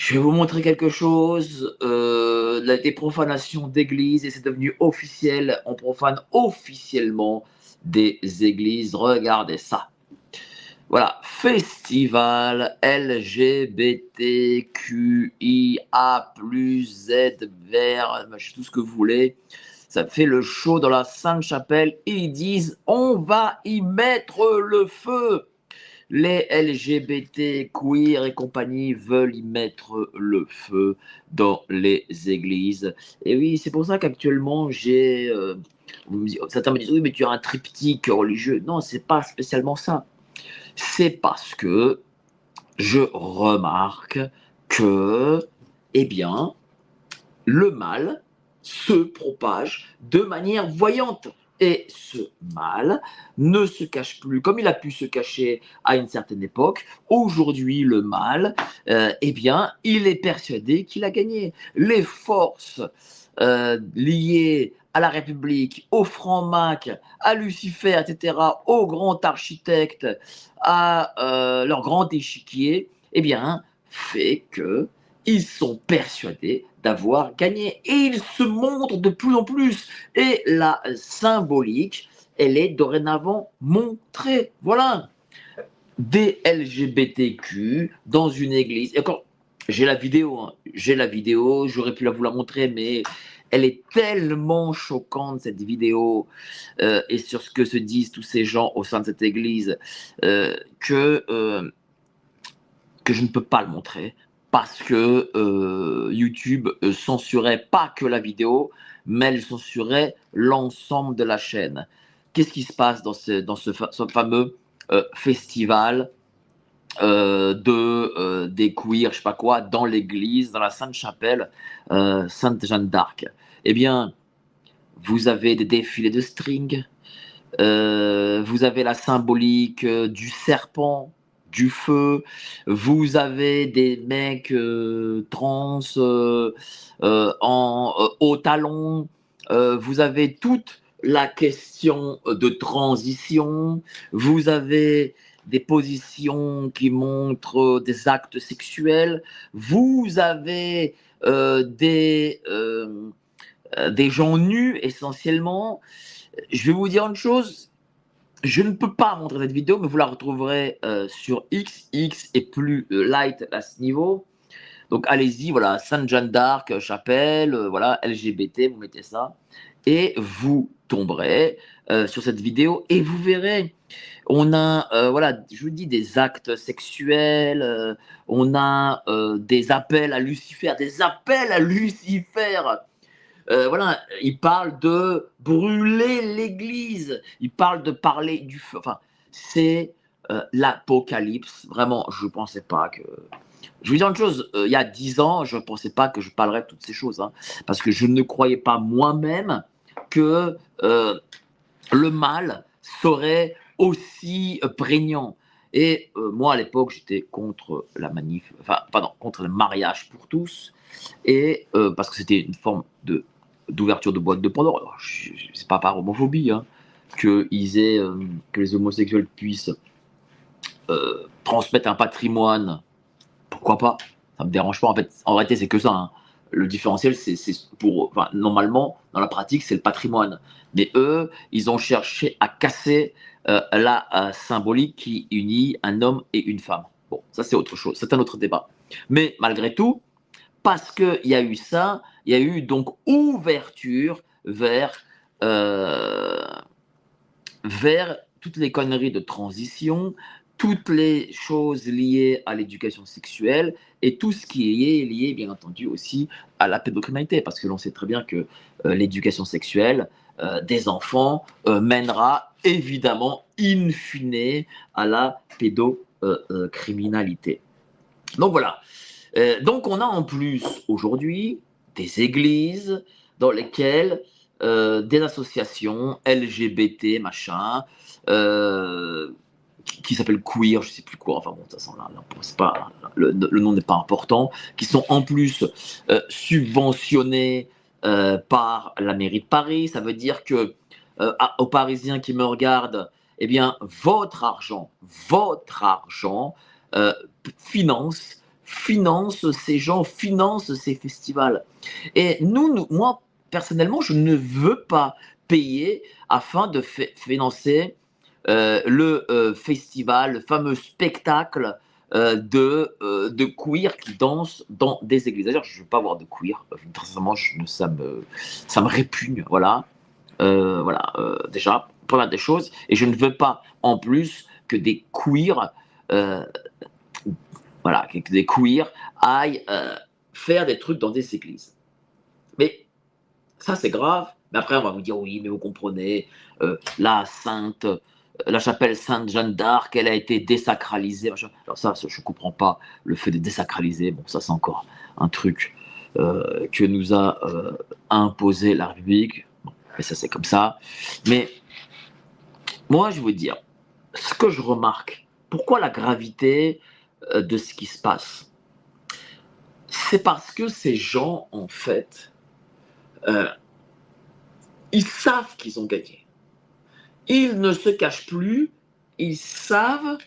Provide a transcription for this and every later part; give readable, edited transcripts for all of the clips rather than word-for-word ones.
Je vais vous montrer quelque chose, des profanations d'églises et c'est devenu officiel. On profane officiellement des églises. Regardez ça. Voilà, festival LGBTQIA+, Z, vert, tout ce que vous voulez. Ça fait le show dans la Sainte-Chapelle. Ils disent on va y mettre le feu. Les LGBT, queer et compagnie veulent y mettre le feu dans les églises. Et oui, c'est pour ça qu'actuellement, certains me disent, oui, mais tu as un triptyque religieux. Non, c'est pas spécialement ça. C'est parce que je remarque que, eh bien, le mal se propage de manière voyante. Et ce mal ne se cache plus comme il a pu se cacher à une certaine époque. Aujourd'hui, le mal, eh bien, il est persuadé qu'il a gagné. Les forces liées à la République, au franc-mac, à Lucifer, etc., au grand architecte, à leur grand échiquier, eh bien, fait que ils sont persuadés d'avoir gagné et ils se montrent de plus en plus. Et la symbolique, elle est dorénavant montrée. Voilà, des LGBTQ dans une église. Et encore, j'ai la vidéo, hein. J'ai la vidéo, j'aurais pu vous la montrer, mais elle est tellement choquante, cette vidéo, et sur ce que se disent tous ces gens au sein de cette église, que je ne peux pas le montrer parce que YouTube censurait pas que la vidéo, mais elle censurait l'ensemble de la chaîne. Qu'est-ce qui se passe dans ce fameux festival des queers, je sais pas quoi, dans l'église, dans la Sainte-Chapelle, Sainte-Jeanne d'Arc? Eh bien, vous avez des défilés de string, vous avez la symbolique du serpent, du feu. Vous avez des mecs trans au talon. Vous avez toute la question de transition. Vous avez des positions qui montrent des actes sexuels. Vous avez des gens nus essentiellement. Je vais vous dire une chose, je ne peux pas montrer cette vidéo, mais vous la retrouverez sur X est plus light à ce niveau. Donc allez-y, voilà, Sainte-Jeanne d'Arc, chapelle, voilà, LGBT, vous mettez ça, et vous tomberez sur cette vidéo et vous verrez. On a, voilà, je vous dis, des actes sexuels, on a des appels à Lucifer, voilà, il parle de brûler l'église, il parle de parler du feu. Enfin, c'est l'apocalypse. Vraiment, je ne pensais pas que. Je vous dis une chose, il y a 10 ans, je ne pensais pas que je parlerais de toutes ces choses, hein, parce que je ne croyais pas moi-même que le mal serait aussi prégnant. Et moi, à l'époque, j'étais contre la manif, enfin, pardon, contre le mariage pour tous, et parce que c'était une forme d'ouverture de boîte de Pandore. C'est pas par homophobie, hein, que les homosexuels puissent transmettre un patrimoine. Pourquoi pas? Ça me dérange pas. En fait, en réalité, c'est que ça, hein. Le différentiel, c'est enfin, normalement, dans la pratique, c'est le patrimoine. Mais eux, ils ont cherché à casser la symbolique qui unit un homme et une femme. Bon, ça c'est autre chose, c'est un autre débat. Mais malgré tout, parce qu'il y a eu ça, il y a eu donc ouverture euh, vers toutes les conneries de transition, toutes les choses liées à l'éducation sexuelle et tout ce qui est lié, bien entendu, aussi à la pédocriminalité, parce que l'on sait très bien que l'éducation sexuelle des enfants mènera évidemment in fine à la pédocriminalité. Donc voilà. Donc on a en plus aujourd'hui des églises dans lesquelles des associations LGBT, machin, qui s'appellent queer, je sais plus quoi, enfin bon, ça sent là, c'est pas, le nom n'est pas important, qui sont en plus subventionnés par la mairie de Paris. Ça veut dire que aux Parisiens qui me regardent, eh bien, votre argent euh, finance finance ces gens, finance ces festivals. Et moi, personnellement, je ne veux pas payer afin de financer le festival, le fameux spectacle de queer qui dansent dans des églises. D'ailleurs, je ne veux pas voir de queer. Sincèrement, ça me répugne. Voilà. Déjà, première des choses. Et je ne veux pas, en plus, que des queers, euh, voilà, que des queers aillent faire des trucs dans des églises. Mais ça, c'est grave. Mais après, on va vous dire, oui, mais vous comprenez, la chapelle Sainte-Jeanne d'Arc, elle a été désacralisée. Machin. Alors ça, je ne comprends pas le fait de désacraliser. Bon, ça, c'est encore un truc que nous a imposé la République. Bon, mais ça, c'est comme ça. Mais moi, je veux dire, ce que je remarque, pourquoi la gravité de ce qui se passe? C'est parce que ces gens, en fait, euh, ils savent qu'ils ont gagné. Ils ne se cachent plus, ils savent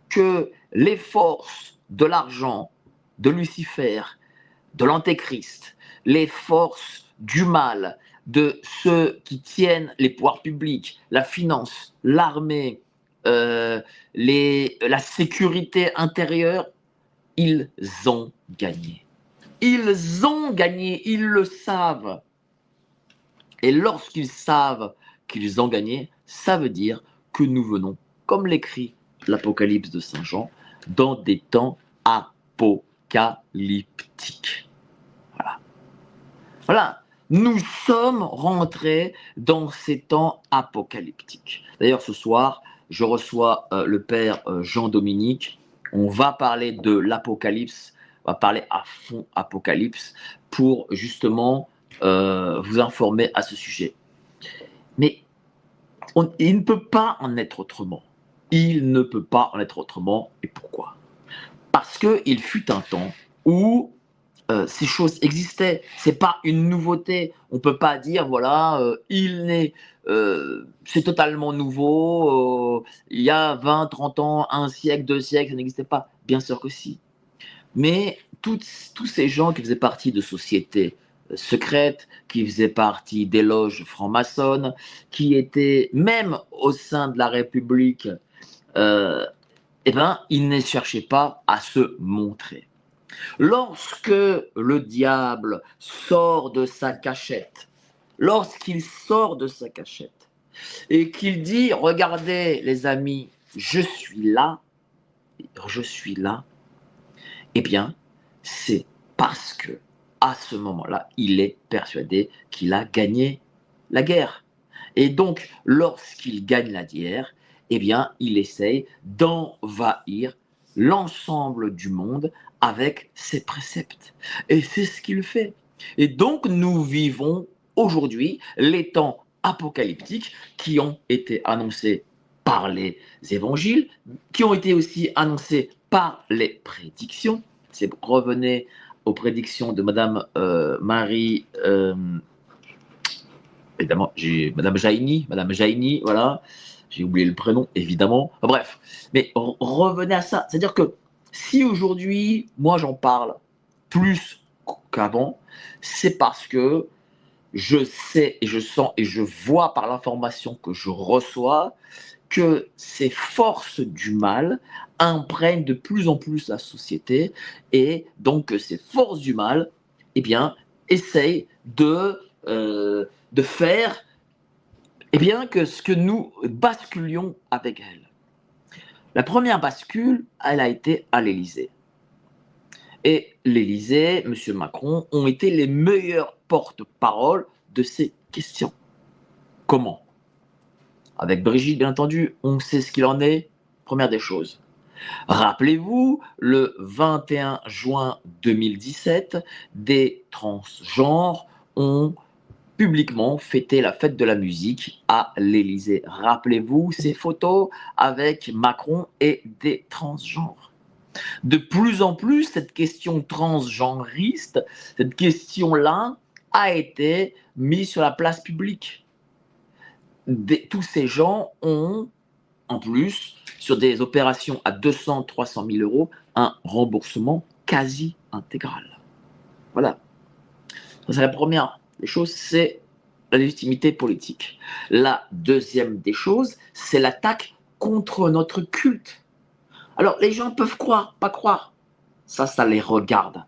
que les forces de l'argent, de Lucifer, de l'Antéchrist, les forces du mal, de ceux qui tiennent les pouvoirs publics, la finance, l'armée, la sécurité intérieure, ils ont gagné. Ils ont gagné, ils le savent. Et lorsqu'ils savent qu'ils ont gagné, ça veut dire que nous venons, comme l'écrit l'Apocalypse de Saint Jean, dans des temps apocalyptiques. Voilà. Voilà. Nous sommes rentrés dans ces temps apocalyptiques. D'ailleurs, ce soir, je reçois le père Jean-Dominique. On va parler de l'Apocalypse, on va parler à fond Apocalypse pour justement vous informer à ce sujet. Mais il ne peut pas en être autrement. Il ne peut pas en être autrement. Et pourquoi? Parce qu'il fut un temps où ces choses existaient. C'est pas une nouveauté. On peut pas dire voilà, c'est totalement nouveau. Il y a 20, 30 ans, un siècle, 2 siècles, ça n'existait pas. Bien sûr que si. Mais tous ces gens qui faisaient partie de sociétés secrètes, qui faisaient partie des loges franc-maçonnes, qui étaient même au sein de la République, euh, eh ben, ils ne cherchaient pas à se montrer. Lorsque le diable sort de sa cachette, lorsqu'il sort de sa cachette et qu'il dit, regardez les amis, je suis là, eh bien, c'est parce que à ce moment-là, il est persuadé qu'il a gagné la guerre. Et donc, lorsqu'il gagne la guerre, eh bien, il essaye d'envahir l'ensemble du monde avec ses préceptes. Et c'est ce qu'il fait. Et donc, nous vivons aujourd'hui les temps apocalyptiques qui ont été annoncés par les évangiles, qui ont été aussi annoncés par les prédictions. C'est revenez aux prédictions de Madame Marie, évidemment, j'ai Madame Jaini, voilà, j'ai oublié le prénom, évidemment. Enfin, bref, mais revenez à ça. C'est-à-dire que si aujourd'hui, moi j'en parle plus qu'avant, c'est parce que je sais et je sens et je vois par l'information que je reçois que ces forces du mal imprègnent de plus en plus la société et donc ces forces du mal, eh bien, essayent de faire eh bien, que ce que nous basculions avec elles. La première bascule, elle a été à l'Élysée. Et l'Élysée, M. Macron, ont été les meilleurs porte-parole de ces questions. Comment? Avec Brigitte, bien entendu, on sait ce qu'il en est. Première des choses. Rappelez-vous, le 21 juin 2017, des transgenres ont publiquement fêté la fête de la musique à l'Élysée. Rappelez-vous ces photos avec Macron et des transgenres. De plus en plus, cette question transgenriste, cette question-là, a été mise sur la place publique. Tous ces gens ont, en plus, sur des opérations à 200, 300 000 euros, un remboursement quasi intégrale. Voilà. Ça, c'est la première des choses, c'est la légitimité politique. La deuxième des choses, c'est l'attaque contre notre culte. Alors, les gens peuvent croire, pas croire. Ça les regarde.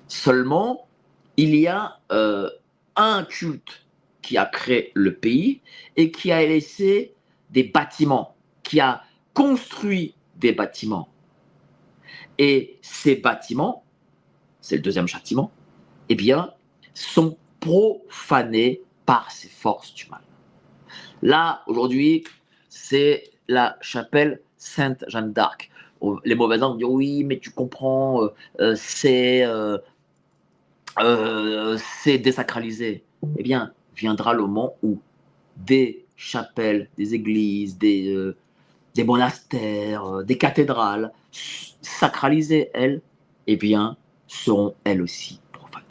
Seulement, il y a un culte qui a créé le pays et qui a laissé des bâtiments, qui a construit des bâtiments. Et ces bâtiments, c'est le deuxième châtiment, eh bien, sont profanés par ces forces du mal. Là, aujourd'hui, c'est la chapelle Sainte-Jeanne d'Arc. Les mauvais hommes disent oui, mais tu comprends, c'est désacralisé. Eh bien, viendra le moment où des chapelles, des églises, des monastères, des cathédrales sacralisées, elles, eh bien, seront elles aussi profanées.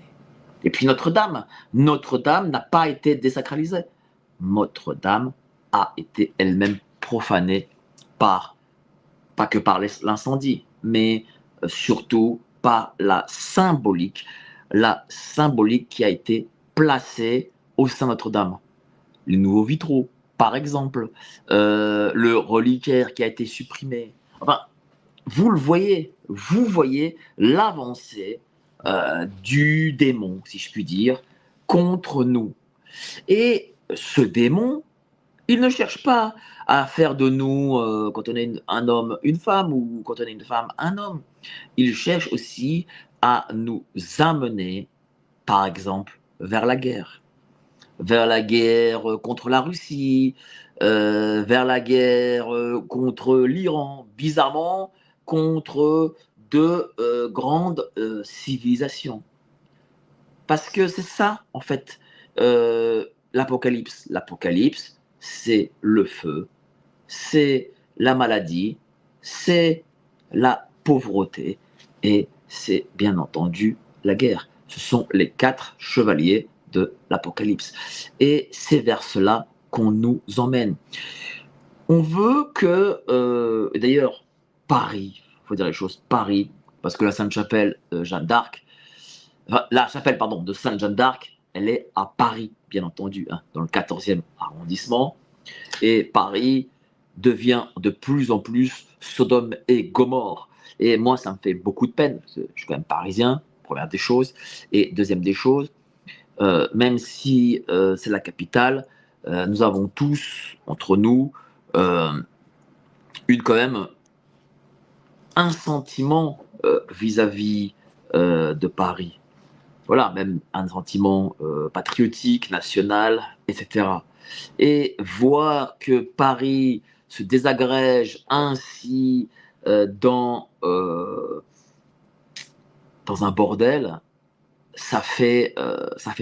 Et puis Notre-Dame n'a pas été désacralisée. Notre-Dame a été elle-même profanée pas que par l'incendie, mais surtout par la symbolique qui a été placée au sein de Notre-Dame. Les nouveaux vitraux, par exemple, le reliquaire qui a été supprimé. Enfin, vous voyez l'avancée du démon, si je puis dire, contre nous. Et ce démon, il ne cherche pas à faire de nous, quand on est un homme, une femme, ou quand on est une femme, un homme. Il cherche aussi à nous amener, par exemple, vers la guerre contre la Russie, vers la guerre contre l'Iran, bizarrement contre deux grandes civilisations. Parce que c'est ça, en fait, l'Apocalypse. L'Apocalypse, c'est le feu, c'est la maladie, c'est la pauvreté et c'est bien entendu la guerre. Ce sont les 4 chevaliers de l'Apocalypse. Et c'est vers cela qu'on nous emmène. On veut que, d'ailleurs, Paris, il faut dire les choses, Paris, parce que la Sainte-Chapelle Jeanne d'Arc, la chapelle, pardon, de Sainte-Jeanne d'Arc, elle est à Paris, bien entendu, hein, dans le 14e arrondissement. Et Paris devient de plus en plus Sodome et Gomorrhe. Et moi, ça me fait beaucoup de peine, parce que je suis quand même parisien, première des choses. Et deuxième des choses, même si c'est la capitale, nous avons tous, entre nous, quand même un sentiment vis-à-vis de Paris. Voilà, même un sentiment patriotique, national, etc. Et voir que Paris se désagrège ainsi dans un bordel, ça fait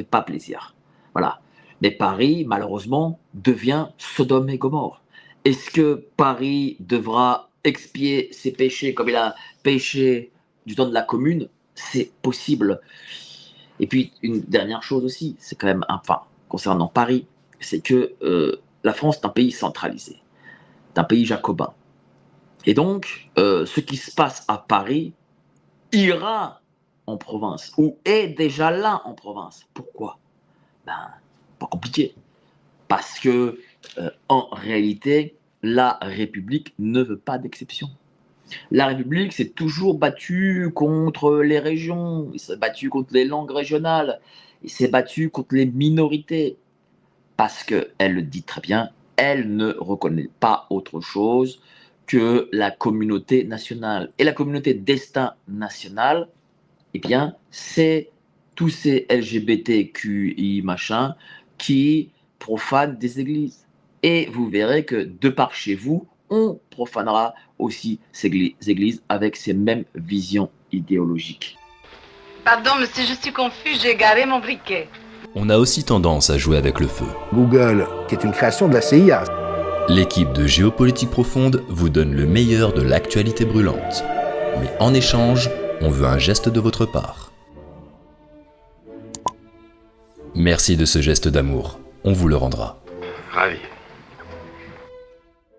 pas plaisir. Voilà. Mais Paris, malheureusement, devient Sodome et Gomorrhe. Est-ce que Paris devra expier ses péchés comme il a péché du temps de la Commune? C'est possible. Et puis, une dernière chose aussi, c'est quand même, concernant Paris, c'est que la France est un pays centralisé, c'est un pays jacobin. Et donc, ce qui se passe à Paris ira en province, ou est déjà là en province. Pourquoi? Pas compliqué. Parce que, en réalité, la République ne veut pas d'exception. La République s'est toujours battue contre les régions, il s'est battu contre les langues régionales, il s'est battu contre les minorités. Parce qu'elle le dit très bien, elle ne reconnaît pas autre chose que la communauté nationale. Et la communauté destin national, eh bien, c'est tous ces LGBTQI machin qui profanent des églises. Et vous verrez que de par chez vous, on profanera aussi ces églises avec ces mêmes visions idéologiques. Pardon, monsieur, je suis confus, j'ai égaré mon briquet. On a aussi tendance à jouer avec le feu. Google, qui est une création de la CIA. L'équipe de Géopolitique Profonde vous donne le meilleur de l'actualité brûlante. Mais en échange, on veut un geste de votre part. Merci de ce geste d'amour, on vous le rendra. Ravi.